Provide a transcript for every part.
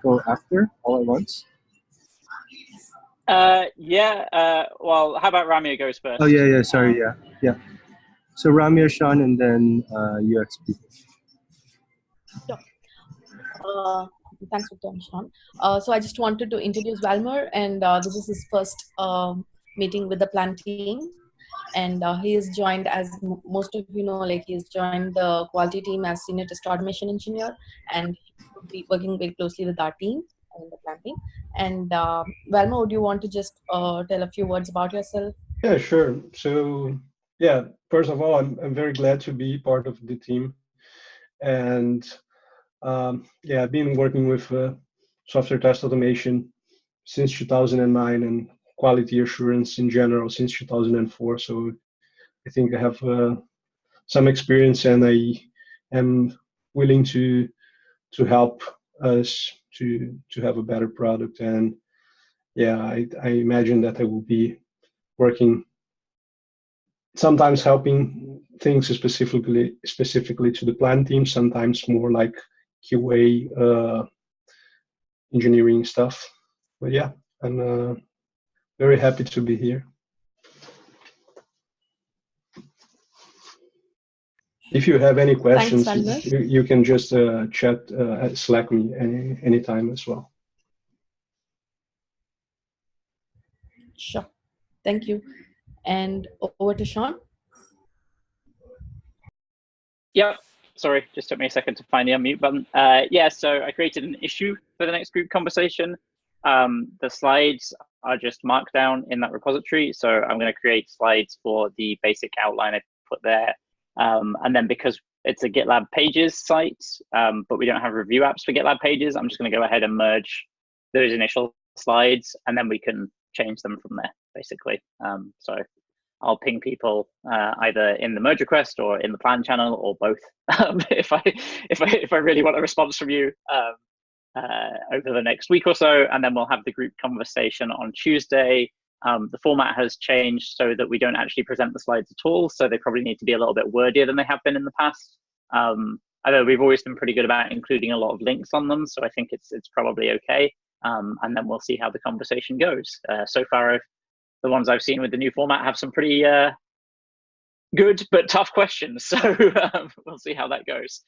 go after all at once? Well, how about Ramya goes first? Oh, yeah, sorry, yeah. So Ramya, Sean, and then UX people. Sure. Thanks, Victor and Sean. So I just wanted to introduce Valmer, and this is his first meeting with the Plan team. And he has joined, as most of you know, like he's joined the quality team as senior test automation engineer, and he will be working very closely with our team and the Plan team. And Valmer, would you want to just tell a few words about yourself? Yeah, sure. So yeah, first of all, I'm very glad to be part of the team, and I've been working with software test automation since 2009 and quality assurance in general since 2004. So I think I have some experience, and I am willing to help us to have a better product. And yeah, I imagine that I will be working, sometimes helping things specifically to the Plan team, sometimes more like QA engineering stuff. But yeah, I'm very happy to be here. If you have any questions, Thanks, you can just chat, Slack me anytime as well. Sure. Thank you. And over to Sean. Yep. Sorry, just took me a second to find the unmute button. So I created an issue for the next group conversation. The slides are just marked down in that repository. So I'm going to create slides for the basic outline I put there. And then because it's a GitLab Pages site, but we don't have review apps for GitLab Pages, I'm just going to go ahead and merge those initial slides, and then we can change them from there, basically. So I'll ping people either in the merge request or in the Plan channel, or both, if I really want a response from you over the next week or so, and then we'll have the group conversation on Tuesday. The format has changed so that we don't actually present the slides at all, so they probably need to be a little bit wordier than they have been in the past. Although we've always been pretty good about including a lot of links on them, so I think it's probably okay. And then we'll see how the conversation goes. So far, the ones I've seen with the new format have some pretty good but tough questions, so we'll see how that goes.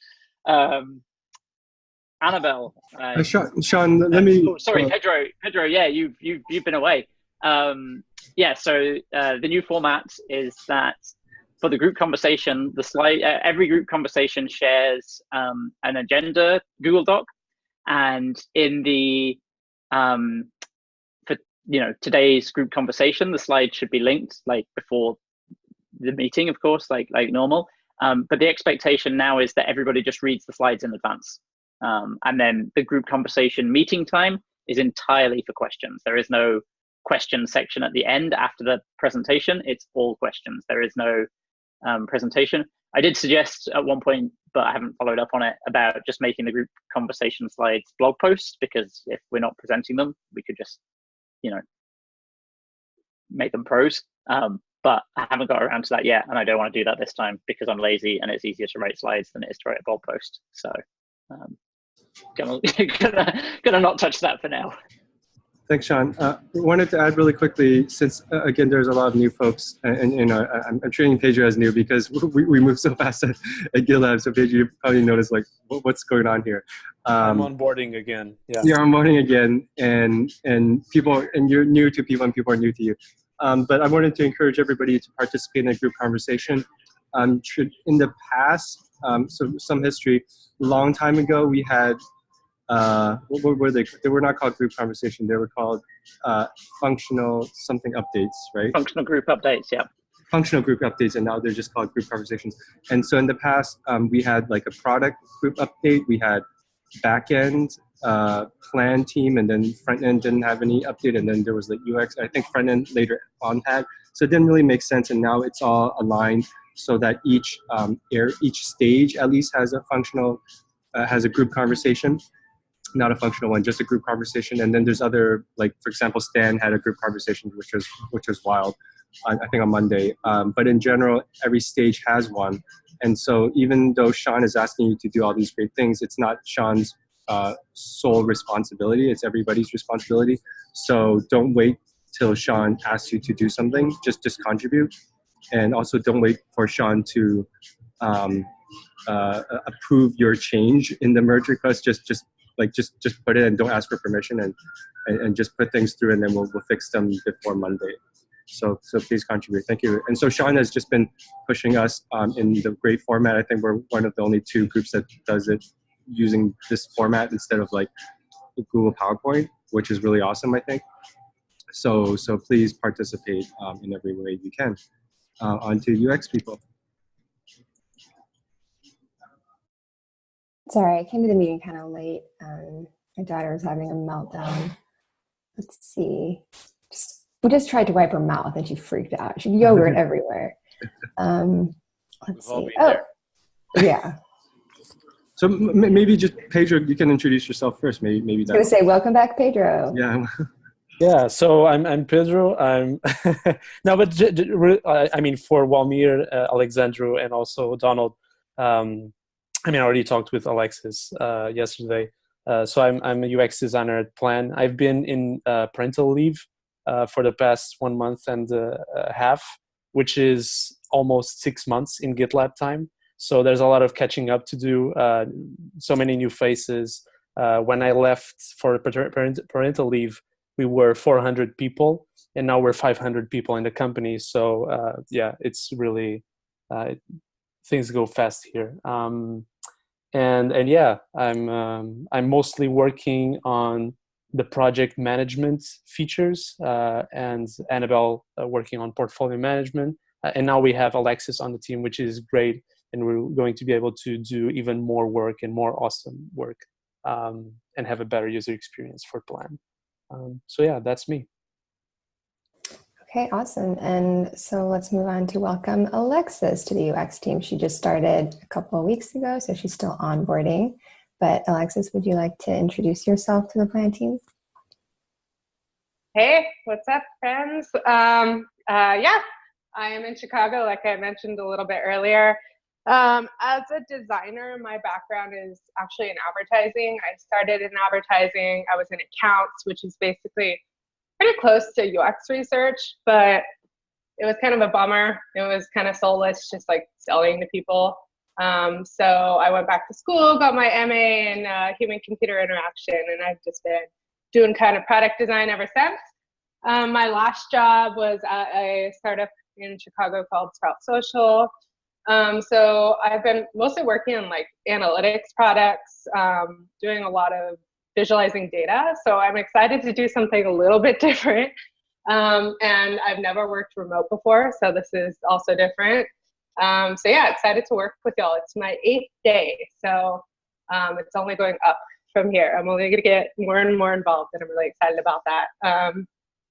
Annabelle. Sean, let me. Sorry, Pedro. Yeah, you've been away. So the new format is that for the group conversation, the slide, every group conversation shares an agenda Google Doc, and in the for today's group conversation, the slide should be linked like before the meeting, of course, like normal. But the expectation now is that everybody just reads the slides in advance, and then the group conversation meeting time is entirely for questions. There is no question section at the end after the presentation. It's all questions. There is no presentation. I did suggest at one point, but I haven't followed up on it, about just making the group conversation slides blog posts, because if we're not presenting them, we could just, make them prose. But I haven't got around to that yet, and I don't want to do that this time because I'm lazy and it's easier to write slides than it is to write a blog post. So gonna not touch that for now. Thanks, Sean. Wanted to add really quickly, since again there's a lot of new folks, and I'm treating Pedro as new because we move so fast at GitLab. So Pedro, you probably noticed like what's going on here. I'm onboarding again. Yeah. You're onboarding again, and people, and you're new to people, and people are new to you. But I wanted to encourage everybody to participate in a group conversation. In the past, so some history, long time ago, we had. What were they? They were not called group conversation. They were called functional something updates, right? Functional group updates, yeah. Functional group updates, and now they're just called group conversations. And so in the past, we had like a product group update. We had backend plan team, and then front end didn't have any update, and then there was like UX. I think front end later on had. So it didn't really make sense, and now it's all aligned so that each stage at least has a functional has a group conversation. Not a functional one, just a group conversation. And then there's other, like for example, Stan had a group conversation, which was wild, I think on Monday. But in general, every stage has one. And so even though Sean is asking you to do all these great things, it's not Sean's sole responsibility. It's everybody's responsibility. So don't wait till Sean asks you to do something. Just contribute, and also don't wait for Sean to approve your change in the merge request. Just put it and don't ask for permission, and just put things through, and then we'll fix them before Monday. So please contribute. Thank you. And so Sean has just been pushing us in the great format. I think we're one of the only 2 groups that does it using this format instead of like Google PowerPoint, which is really awesome, I think. So please participate in every way you can. On to UX people. Sorry, I came to the meeting kind of late. My daughter was having a meltdown. Let's see. We just tried to wipe her mouth and she freaked out. She had yogurt everywhere. Let's see. Oh, yeah. So maybe just Pedro, you can introduce yourself first. Maybe that's. I was going to say, welcome back, Pedro. Yeah. Yeah. So I'm Pedro. I'm no, but I mean for Walmir, Alexandru, and also Donald. I already talked with Alexis yesterday. So I'm a UX designer at Plan. I've been in parental leave for the past 1 month and a half, which is almost 6 months in GitLab time. So there's a lot of catching up to do. So many new faces. When I left for parental leave, we were 400 people, and now we're 500 people in the company. So yeah, it's really things go fast here. And yeah, I'm mostly working on the project management features, and Annabelle working on portfolio management. And now we have Alexis on the team, which is great. And we're going to be able to do even more work and more awesome work, and have a better user experience for Plan. So yeah, that's me. Okay, awesome. And so let's move on to welcome Alexis to the UX team. She just started a couple of weeks ago, so she's still onboarding. But Alexis, would you like to introduce yourself to the Plan team? Hey, what's up, friends? Yeah, I am in Chicago, like I mentioned a little bit earlier. As a designer, my background is actually in advertising. I started in advertising. I was in accounts, which is basically pretty close to UX research, but it was kind of a bummer. It was kind of soulless, just like selling to people. So I went back to school, got my MA in human-computer interaction, and I've just been doing kind of product design ever since. My last job was at a startup in Chicago called Sprout Social. So I've been mostly working on like analytics products, doing a lot of visualizing data. So I'm excited to do something a little bit different. And I've never worked remote before, so this is also different. So yeah, excited to work with y'all. It's my 8th day, so it's only going up from here. I'm only gonna get more and more involved, and I'm really excited about that.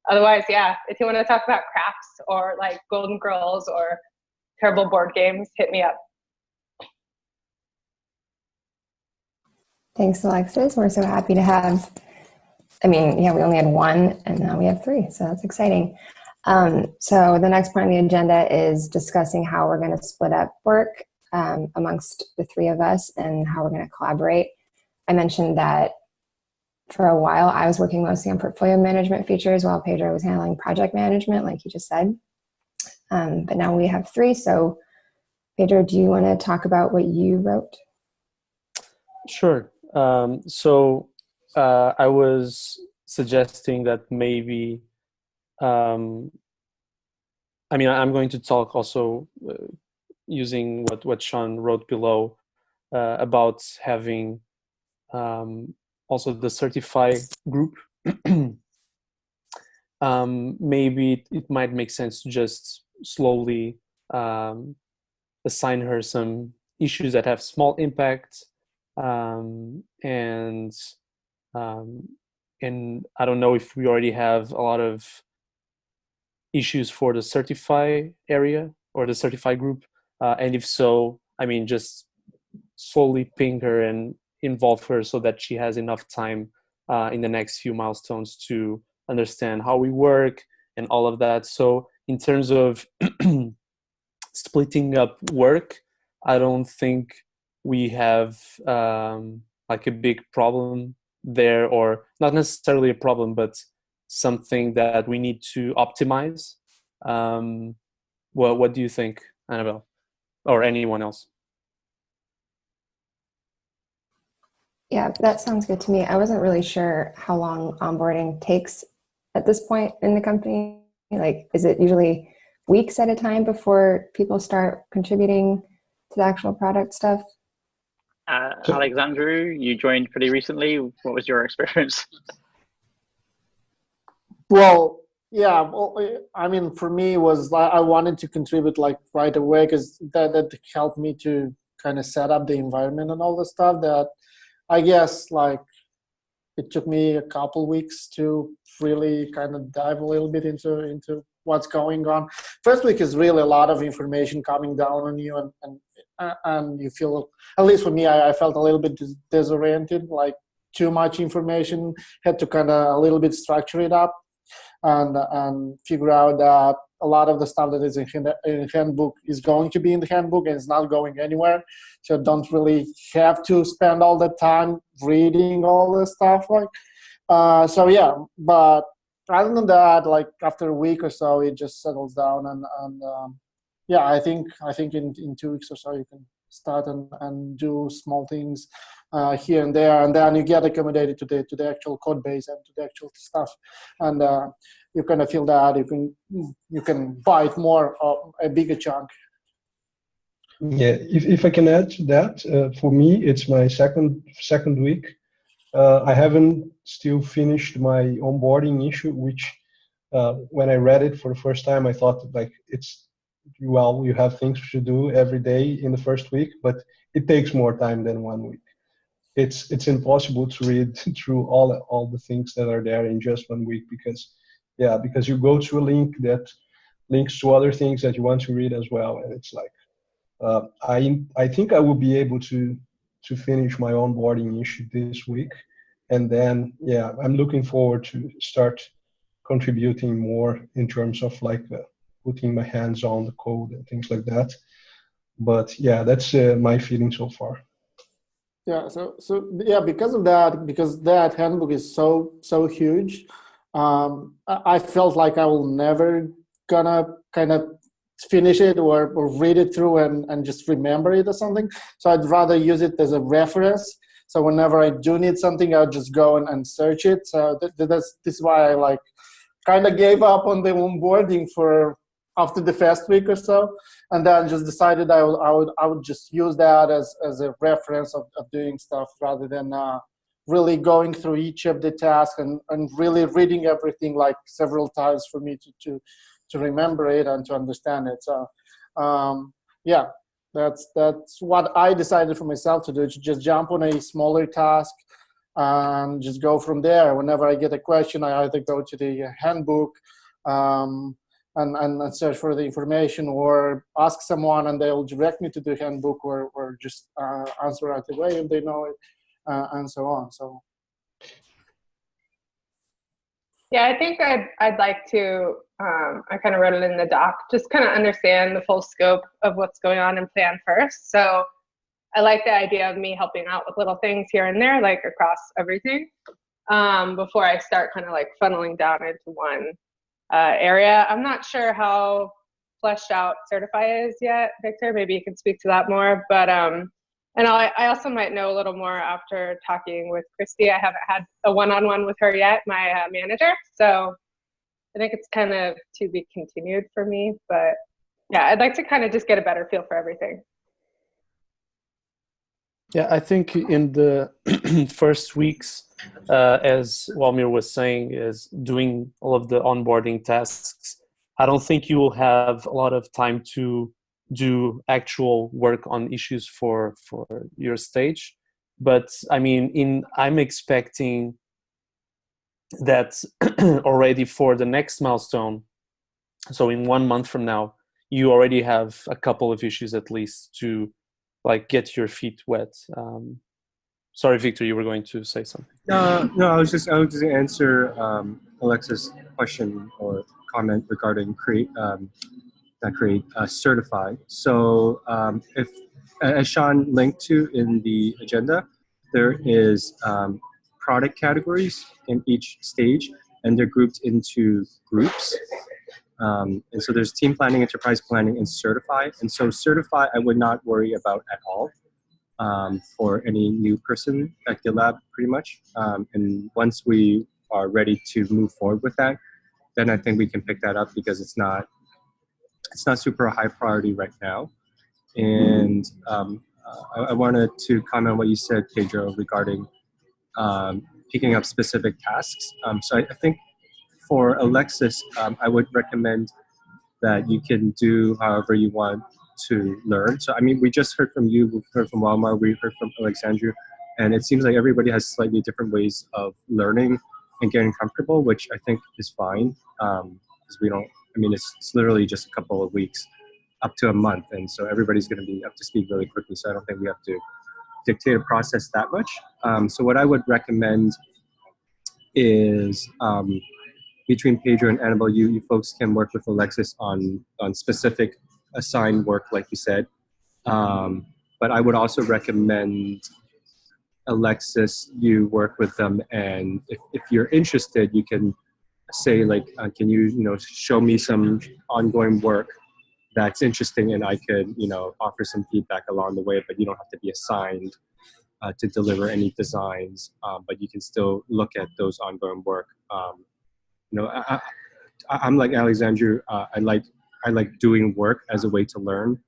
Otherwise, yeah, if you want to talk about crafts or like Golden Girls or terrible board games, hit me up. Thanks, Alexis. We're so happy to have, we only had 1 and now we have 3, so that's exciting. So the next point on the agenda is discussing how we're going to split up work amongst the 3 of us and how we're going to collaborate. I mentioned that for a while I was working mostly on portfolio management features while Pedro was handling project management, like he just said. But now we have 3, so Pedro, do you want to talk about what you wrote? Sure. So I was suggesting that maybe, I'm going to talk also using what Sean wrote below about having also the certify group. Maybe it might make sense to just slowly assign her some issues that have small impact. And I don't know if we already have a lot of issues for the certify area or the certify group, and if so, just slowly ping her and involve her so that she has enough time in the next few milestones to understand how we work and all of that. So in terms of splitting up work, I don't think we have like a big problem there, or not necessarily a problem, but something that we need to optimize? What do you think, Annabelle, or anyone else? Yeah, that sounds good to me. I wasn't really sure how long onboarding takes at this point in the company. Like, is it usually weeks at a time before people start contributing to the actual product stuff? Alexandru, you joined pretty recently. What was your experience? Well, yeah, well, I mean, for me, it was I wanted to contribute like right away, because that helped me to kind of set up the environment and all the stuff that I guess like it took me a couple weeks to really kind of dive a little bit into what's going on. First week is really a lot of information coming down on you, and you feel, at least for me, I felt a little bit disoriented, like too much information, had to kind of a little bit structure it up and figure out that a lot of the stuff that is in handbook is going to be in the handbook and it's not going anywhere. So don't really have to spend all the time reading all this stuff. So yeah, but other than that, like after a week or so, it just settles down and yeah, I think in 2 weeks or so you can start and do small things here and there, and then you get accommodated to the actual code base and to the actual stuff, and you kind of feel that you can bite more of a bigger chunk. Yeah, if I can add to that, for me it's my second week. I haven't still finished my onboarding issue, which when I read it for the first time, I thought like you have things to do every day in the first week, but it takes more time than 1 week. It's impossible to read through all the things that are there in just 1 week, because you go to a link that links to other things that you want to read as well, and it's like I think I will be able to finish my onboarding issue this week, and then I'm looking forward to start contributing more in terms of like putting my hands on the code and things like that. But yeah, that's my feeling so far. Yeah, so yeah, because that handbook is so huge, I felt like I will never gonna kind of finish it or read it through and just remember it or something. So I'd rather use it as a reference. So whenever I do need something, I'll just go and search it. So this is why I like kind of gave up on the onboarding for after the first week or so, and then just decided I would just use that as a reference of doing stuff, rather than really going through each of the tasks and really reading everything like several times for me to remember it and to understand it. So yeah, that's what I decided for myself to do, to just jump on a smaller task and just go from there. Whenever I get a question, I either go to the handbook and search for the information, or ask someone and they'll direct me to the handbook, or just answer right away if they know it, and so on. So yeah, I think I'd like to, I kind of wrote it in the doc, just kind of understand the full scope of what's going on and plan first. So I like the idea of me helping out with little things here and there, like across everything, before I start kind of like funneling down into one area. I'm not sure how fleshed out Certify is yet, Victor. Maybe you can speak to that more. But and I also might know a little more after talking with Christy. I haven't had a one-on-one with her yet, my manager. So I think it's kind of to be continued for me. But yeah, I'd like to kind of just get a better feel for everything. Yeah, I think in the first weeks, as Walmir was saying, is doing all of the onboarding tasks. I don't think you will have a lot of time to do actual work on issues for your stage. But I mean, I'm expecting that already for the next milestone. So in 1 month from now, you already have a couple of issues at least to like get your feet wet. Sorry, Victor, you were going to say something. No, I was just going to answer Alexa's question or comment regarding Certify. So if, as Sean linked to in the agenda, there is product categories in each stage, and they're grouped into groups. And so there's team planning, enterprise planning, and certify. And so certify, I would not worry about at all for any new person at GitLab, pretty much. And once we are ready to move forward with that, then I think we can pick that up, because it's not super high priority right now. And I wanted to comment on what you said, Pedro, regarding picking up specific tasks. So I think for Alexis, I would recommend that you can do however you want to learn. So, I mean, we just heard from you, we've heard from Walmart, we heard from Alexandru, and it seems like everybody has slightly different ways of learning and getting comfortable, which I think is fine. Because we don't, I mean, it's literally just a couple of weeks up to a month. And so everybody's going to be up to speed really quickly. So I don't think we have to dictate a process that much. So what I would recommend is between Pedro and Annabelle, you folks can work with Alexis on specific assigned work, like you said. But I would also recommend Alexis, you work with them, and if you're interested, you can say like, can you show me some ongoing work that's interesting, and I could offer some feedback along the way. But you don't have to be assigned to deliver any designs, but you can still look at those ongoing work. I'm like Alexandru. I like doing work as a way to learn,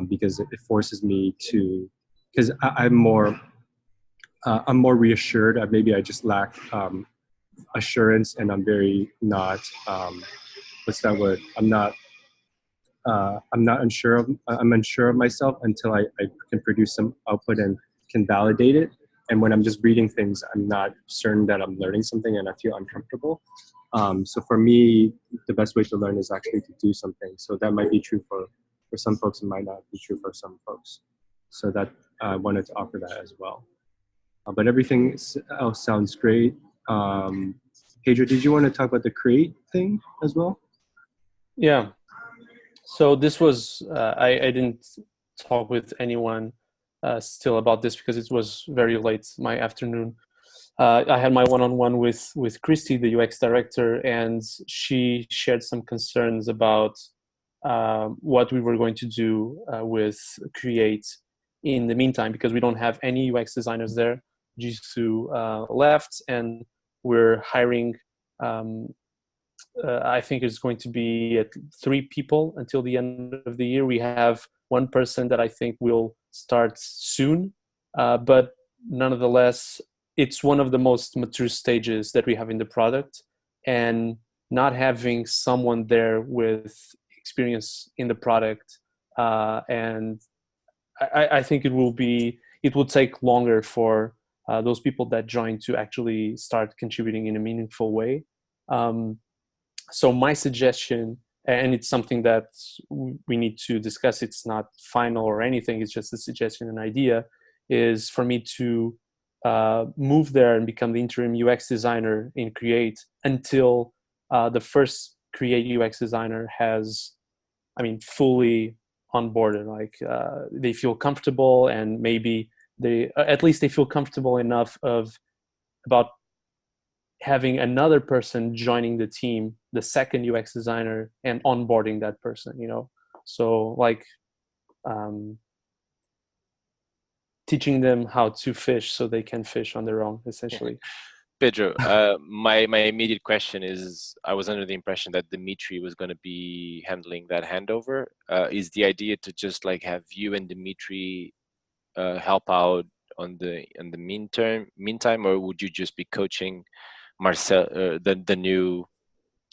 because it forces me to, because I'm more reassured. Maybe I just lack assurance, and I'm very not what's that word? I'm unsure of myself until I can produce some output and can validate it. And when I'm just reading things, I'm not certain that I'm learning something, and I feel uncomfortable. So for me, the best way to learn is actually to do something. So that might be true for some folks, it might not be true for some folks. So that I wanted to offer that as well. But everything else sounds great. Pedro, did you want to talk about the create thing as well? Yeah. So this was, I didn't talk with anyone still about this because it was very late my afternoon. I had my one-on-one with Christy, the UX director, and she shared some concerns about what we were going to do with Create in the meantime, because we don't have any UX designers there. Jisoo left, and we're hiring, I think it's going to be at 3 people until the end of the year. We have one person that I think will start soon, but nonetheless, it's one of the most mature stages that we have in the product, and not having someone there with experience in the product, and I think it will take longer for those people that join to actually start contributing in a meaningful way. So my suggestion, and it's something that we need to discuss, it's not final or anything, it's just a suggestion and idea, is for me to move there and become the interim UX designer in Create until the first Create UX designer has, fully onboarded. Like they feel comfortable, and maybe at least they feel comfortable enough about having another person joining the team, the second UX designer, and onboarding that person, So like teaching them how to fish so they can fish on their own, essentially. Pedro, my immediate question is, I was under the impression that Dimitri was going to be handling that handover. Is the idea to just like have you and Dimitri help out on the meantime, or would you just be coaching Marcel, the new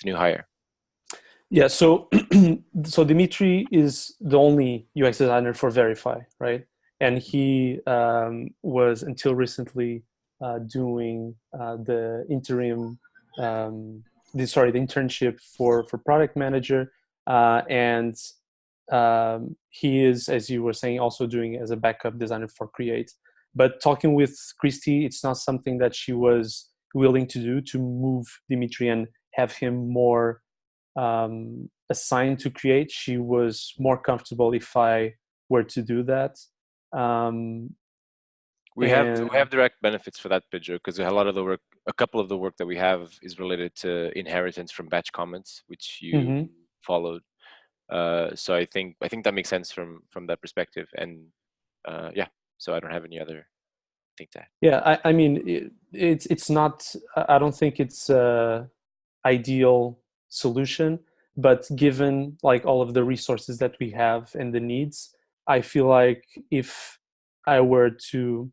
hire? Yeah, so Dimitri is the only UX designer for Verify, right? And he was until recently doing the interim, the internship for product manager, and he is, as you were saying, also doing as a backup designer for Create. But talking with Christy, it's not something that she was willing to do, to move Dimitri and have him more assigned to Create. She was more comfortable if I were to do that. We have direct benefits for that, Pedro, because a lot of the work, a couple of the work that we have is related to inheritance from batch comments, which you followed. So I think that makes sense from that perspective, and yeah. So I don't have any other thing to add. Yeah, I mean, it's not. I don't think it's a ideal solution, but given like all of the resources that we have and the needs, I feel like if I were to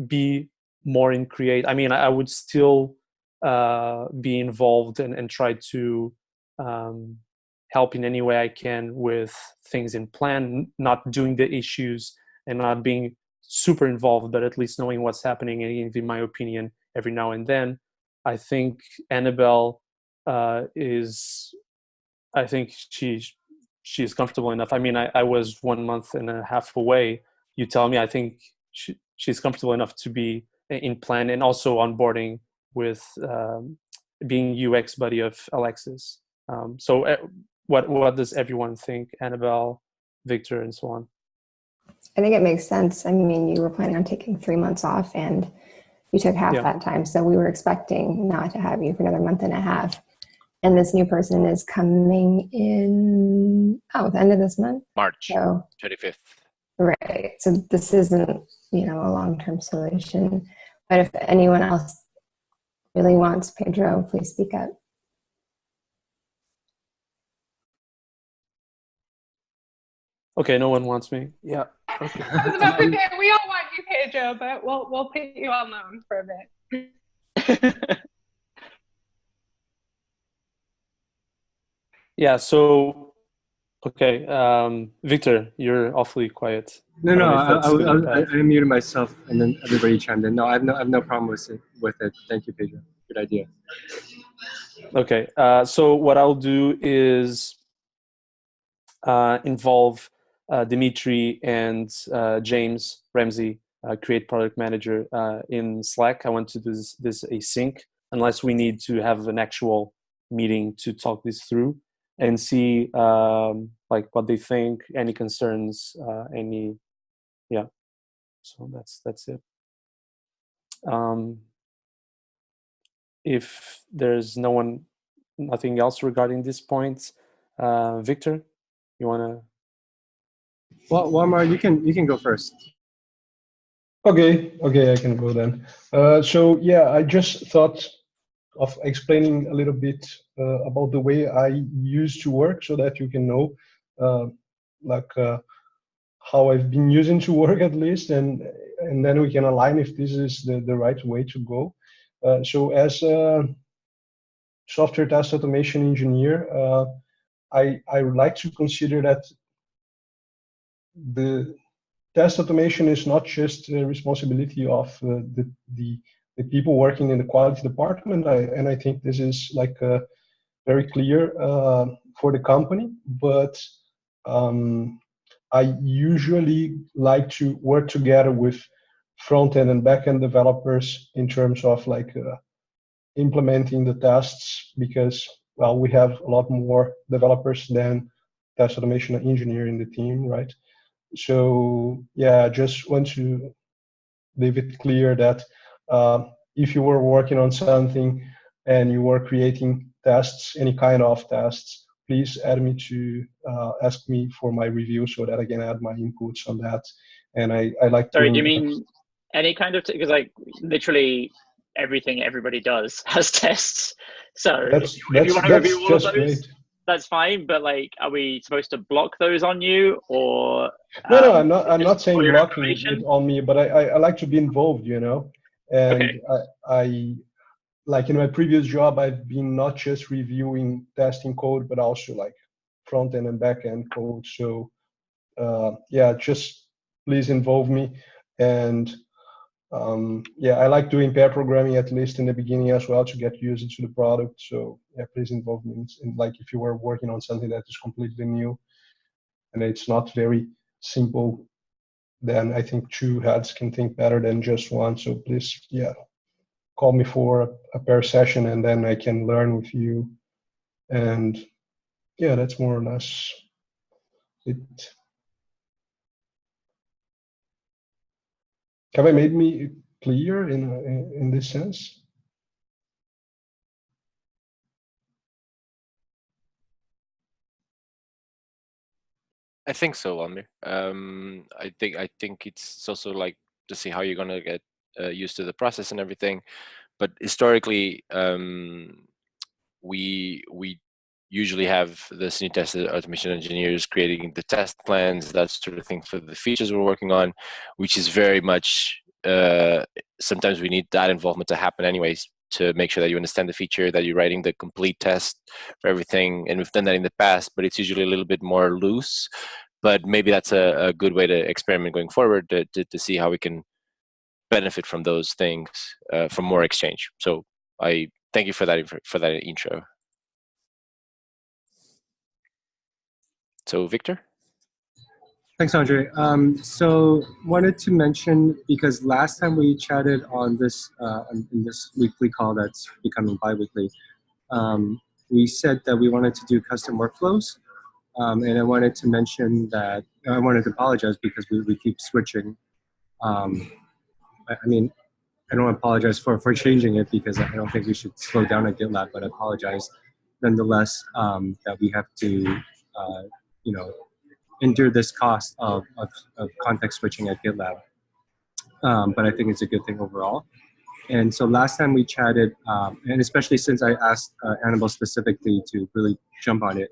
be more in create, I mean, I would still be involved and try to help in any way I can with things in plan, not doing the issues and not being super involved, but at least knowing what's happening and giving my opinion every now and then. I think Annabelle is, I think she's comfortable enough. I mean, I was 1.5 months away. You tell me, I think she's comfortable enough to be in plan and also onboarding with being UX buddy of Alexis. So what does everyone think? Annabelle, Victor, and so on. I think it makes sense. I mean, you were planning on taking 3 months off and you took half that time. So we were expecting not to have you for another 1.5 months. And this new person is coming in, the end of this month? March, so, 25th. Right. So this isn't, a long-term solution. But if anyone else really wants Pedro, please speak up. Okay, no one wants me. Yeah. Okay. I was about to say, we all want you, Pedro, but we'll put you on loan for a bit. Yeah. So, okay, Victor, you're awfully quiet. No, I muted myself, and then everybody chimed in. No, I have no problem with it. Thank you, Pedro. Good idea. Okay. So what I'll do is involve Dimitri and James Ramsey, create product manager in Slack. I want to do this async unless we need to have an actual meeting to talk this through and see like what they think, any concerns, so that's it. If there's nothing else regarding this point, Victor, you want to? Well, Walmart, you can go first. Okay, I can go then. So yeah, I just thought of explaining a little bit about the way I used to work, so that you can know, how I've been using to work at least, and then we can align if this is the right way to go. So as a software test automation engineer, I would like to consider that the test automation is not just a responsibility of the people working in the quality department, and I think this is like very clear for the company, but I usually like to work together with front-end and back-end developers in terms of like implementing the tests, because, well, we have a lot more developers than test automation engineer in the team, right? So yeah, I just want to leave it clear that if you were working on something and you were creating tests, any kind of tests, please add me to ask me for my review so that I can add my inputs on that. And I like to. Sorry, do you mean any kind of, because like literally everything everybody does has tests. So if you want to review all of those, great. That's fine. But like, are we supposed to block those on you, or? No, I'm not saying blocking it on me, but I like to be involved, and okay. I like in my previous job, I've been not just reviewing testing code, but also like front end and back end code. So yeah, just please involve me. And yeah, I like doing pair programming at least in the beginning as well to get used to the product. So yeah, please involve me in like if you were working on something that is completely new and it's not very simple, then I think 2 heads can think better than just one. So please, yeah, call me for a pair session and then I can learn with you. And yeah, that's more or less it. Have I made me clear in this sense? I think so, Amir. I think it's also like to see how you're gonna get used to the process and everything. But historically, we usually have the senior test automation engineers creating the test plans, that sort of thing for the features we're working on, which is very much sometimes we need that involvement to happen anyways, to make sure that you understand the feature, that you're writing the complete test for everything. And we've done that in the past, but it's usually a little bit more loose. But maybe that's a good way to experiment going forward to see how we can benefit from those things, from more exchange. So I thank you for that intro. So Victor? Thanks, Andre. So wanted to mention, because last time we chatted on this in this weekly call that's becoming bi-weekly, we said that we wanted to do custom workflows. And I wanted to mention that I wanted to apologize because we keep switching. I mean, I don't apologize for changing it, because I don't think we should slow down at GitLab, but I apologize nonetheless that we have to, endure this cost of context switching at GitLab. But I think it's a good thing overall. And so last time we chatted, and especially since I asked Annabelle specifically to really jump on it,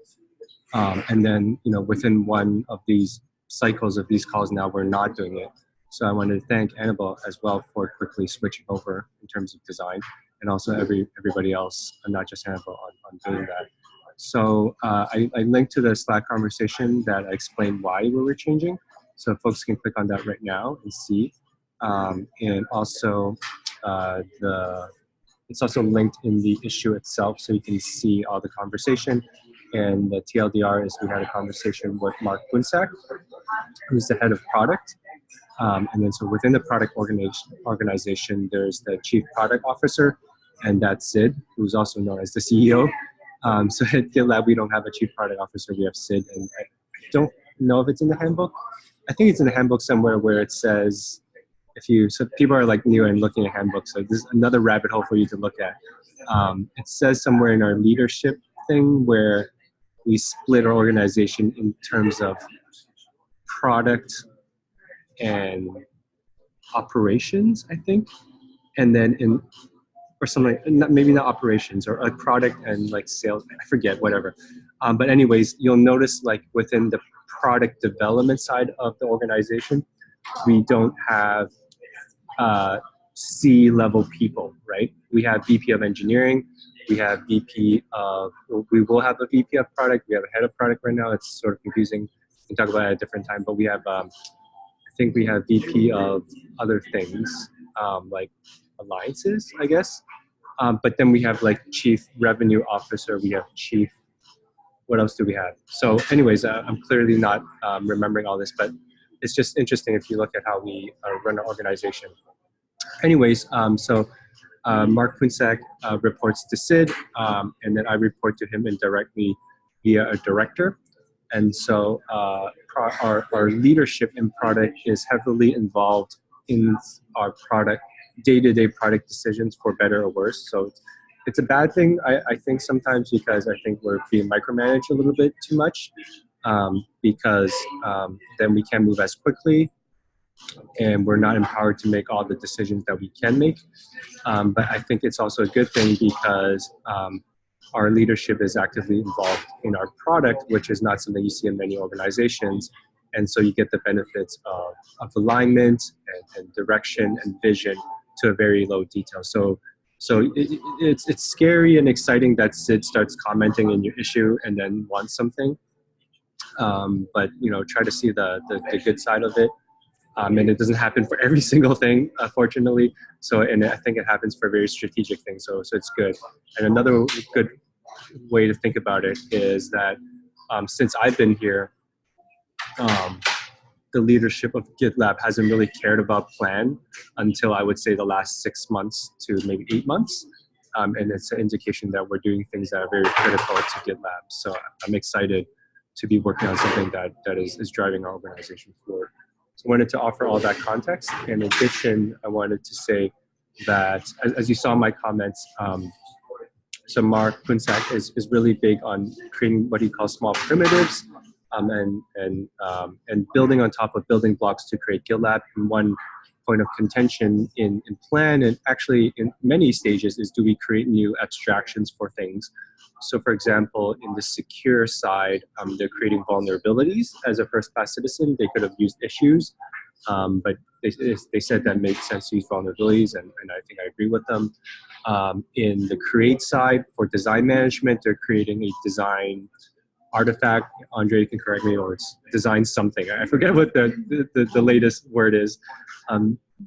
and then, within one of these cycles of these calls now, we're not doing it. So I wanted to thank Annabelle as well for quickly switching over in terms of design, and also everybody else, and not just Annabelle, on doing that. So I linked to the Slack conversation that I explained why we were changing. So folks can click on that right now and see. And also it's also linked in the issue itself, so you can see all the conversation. And the TLDR is we had a conversation with Mark Bunsack, who's the head of product. And then so within the product organization, there's the chief product officer, and that's Sid, who's also known as the CEO. So at GitLab, we don't have a chief product officer, we have Sid, and I don't know if it's in the handbook. I think it's in the handbook somewhere where it says, so people are like new and looking at handbooks, so this is another rabbit hole for you to look at. It says somewhere in our leadership thing where we split our organization in terms of product and operations, I think, and then or something, maybe not operations, or like product and like sales, I forget, whatever. But anyways, you'll notice like within the product development side of the organization, we don't have C-level people, right? We have VP of engineering, we have we will have a VP of product, we have a head of product right now. It's sort of confusing. We can talk about it at a different time, but we have, I think we have VP of other things, like alliances, I guess. But then we have like chief revenue officer, we have chief, what else do we have? So anyways, I'm clearly not remembering all this, but it's just interesting if you look at how we run our organization. Anyways, so Mark Punsak reports to Sid, and then I report to him indirectly via a director. And so our leadership in product is heavily involved in our product, day-to-day product decisions, for better or worse. So it's a bad thing, I think, sometimes, because I think we're being micromanaged a little bit too much, because then we can't move as quickly, and we're not empowered to make all the decisions that we can make. But I think it's also a good thing, because our leadership is actively involved in our product, which is not something you see in many organizations. And so you get the benefits of alignment and direction and vision to a very low detail. So it's scary and exciting that Sid starts commenting in your issue and then wants something. But try to see the good side of it. And it doesn't happen for every single thing, fortunately. And I think it happens for very strategic things. So it's good. And another good way to think about it is that since I've been here, the leadership of GitLab hasn't really cared about plan until I would say the last 6 months to maybe 8 months. And it's an indication that we're doing things that are very critical to GitLab. So I'm excited to be working on something that is driving our organization forward. So I wanted to offer all that context. In addition, I wanted to say that, as you saw in my comments, so Mark Punsak is really big on creating what he calls small primitives, and building on top of building blocks to create GitLab. And one point of contention in plan, and actually in many stages, is do we create new abstractions for things? So for example, in the secure side, they're creating vulnerabilities. As a first-class citizen, they could have used issues, but they said that made sense to use vulnerabilities, and I think I agree with them. In the create side, for design management, they're creating a design artifact. Andre, you can correct me, or it's design something. I forget what the latest word is.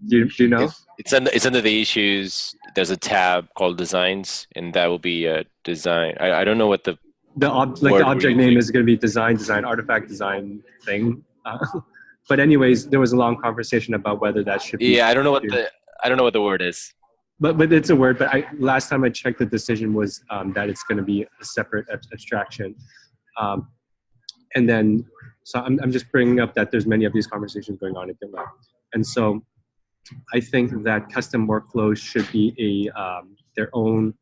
Do you know? It's under the issues. There's a tab called designs, and that will be a design. I don't know what the object name is going to be design artifact design thing. But anyways, there was a long conversation about whether that should be. Yeah, I don't know what the word is. But it's a word. But last time I checked, the decision was that it's going to be a separate abstraction. And then, so I'm just bringing up that there's many of these conversations going on at GitLab. And so I think that custom workflows should be their own.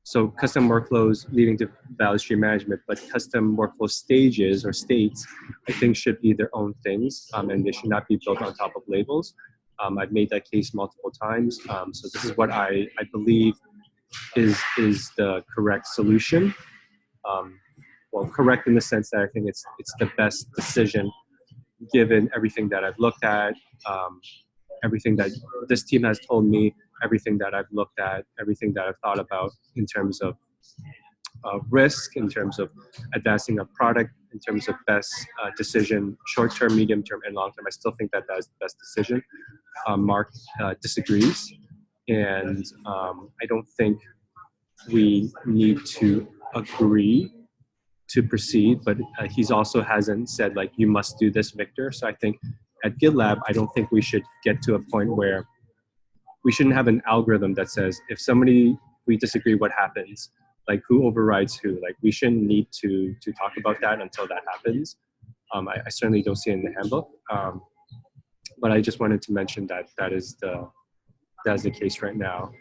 So custom workflows leading to value stream management, but custom workflow stages or states, I think should be their own things, and they should not be built on top of labels. I've made that case multiple times. So this is what I believe is the correct solution. Well, correct in the sense that I think it's the best decision given everything that I've looked at, everything that this team has told me, everything that I've looked at, everything that I've thought about in terms of risk, in terms of advancing a product, in terms of best decision, short-term, medium-term, and long-term. I still think that is the best decision. Mark disagrees, and I don't think we need to agree to proceed, but he's also hasn't said like, you must do this, Victor. So I think at GitLab, I don't think we should get to a point where we shouldn't have an algorithm that says, if we disagree, what happens? Like who overrides who? Like we shouldn't need to talk about that until that happens. I certainly don't see it in the handbook. But I just wanted to mention that is the case right now,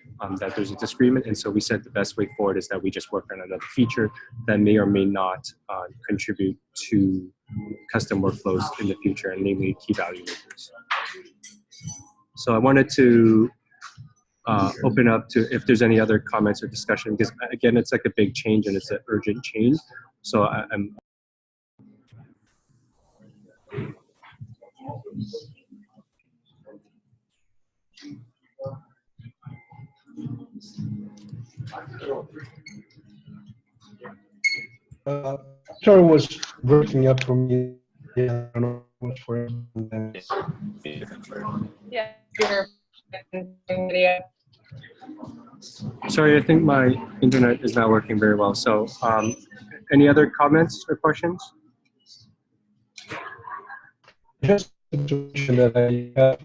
that there's a disagreement. And so we said the best way forward is that we just work on another feature that may or may not contribute to custom workflows in the future, and namely key value makers. So I wanted to open up to if there's any other comments or discussion, because again, it's like a big change and it's an urgent change. So I'm Sorry, was breaking up for me. Yeah, I don't know what's for everyone. Yeah, sure. Video. sorry, I think my internet is not working very well. So any other comments or questions? Just to mention that I have